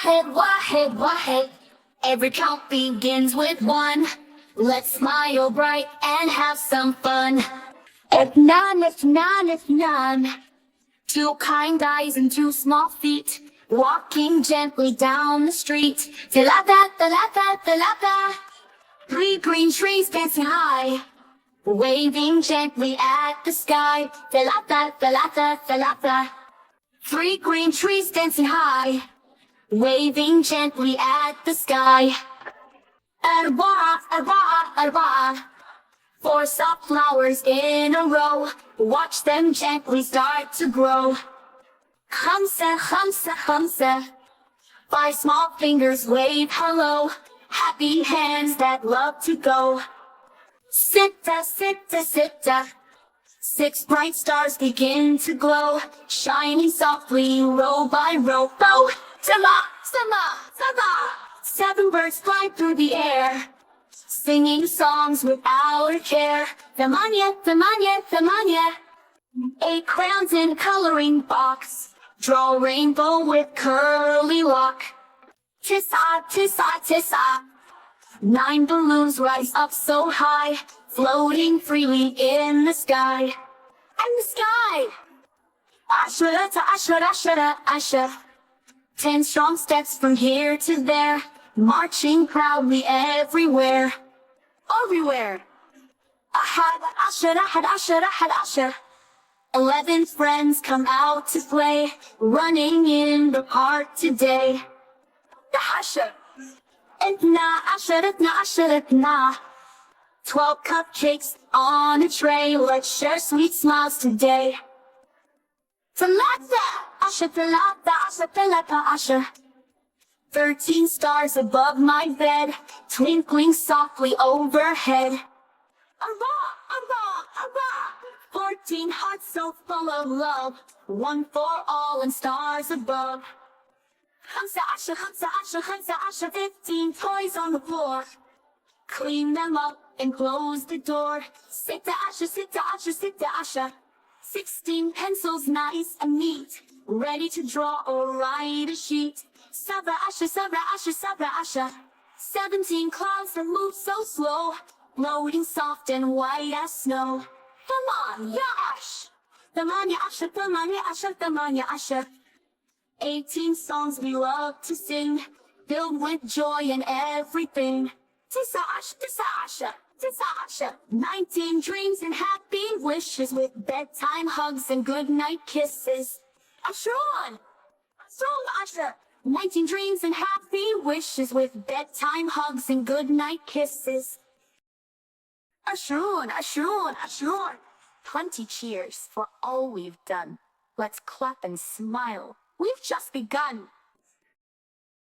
Wahed, Wahed. Every count begins with one. Let's smile bright and have some fun. Ifnan, ifnan, ifnan. Two kind eyes and two small feet, walking gently down the street. Tilata, tilata, tilata. Three green trees dancing high, waving gently at the sky. Tilata, tilata, tilata. Three green trees dancing high, waving gently at the sky. Arba'a, arba'a, arba'a. Four soft flowers in a row, watch them gently start to grow. Khamsa, khamsa, khamsa. Five small fingers wave hello, happy hands that love to go. Sitta, sitta, sitta. Six bright stars begin to glow, shining softly row by row. Oh, sama, sama, sama. Seven birds fly through the air, singing songs without a care. Thamanya, thamanya, thamanya. Eight crowns in a coloring box, draw a rainbow with curly lock. Tissa, tissa, tissa. Nine balloons rise up so high, floating freely in the sky. In the sky! Ashara to ashara, ashara, ashara. 10 strong steps from here to there, marching proudly everywhere. Everywhere! Ahad, ashara, ahad, ashara, ahad, ashara. 11 friends come out to play, running in the park today. The Hasha. Itna, asharatna, asharatna. 12 cupcakes on a tray, let's share sweet smiles today. Talata, asha, talata, asha, talata, asha. 13 stars above my bed, twinkling softly overhead. Arba, arba, arba. 14 hearts so full of love, one for all and stars above. Hamsa asha, hamsa asha, hamsa asha. 15 toys on the floor, clean them up and close the door. Sita asha, sita asha, sita asha. 16 pencils nice and neat, ready to draw or write a sheet. Sabra asha, sabra asha, sabra asha. 17 clouds that move so slow, floating soft and white as snow. Thamanya ash, thamanya asha, thamanya asha, thamanya asha. 18 songs we love to sing, filled with joy and everything. Tissa asha, tissa asha, tissa asha. 19 dreams and happy wishes, with bedtime hugs and goodnight kisses. Ashron, Ashron asha. 19 dreams and happy wishes, with bedtime hugs and goodnight kisses. Ashron, Ashron, Ashron. 20 cheers for all we've done. Let's clap and smile. We've just begun.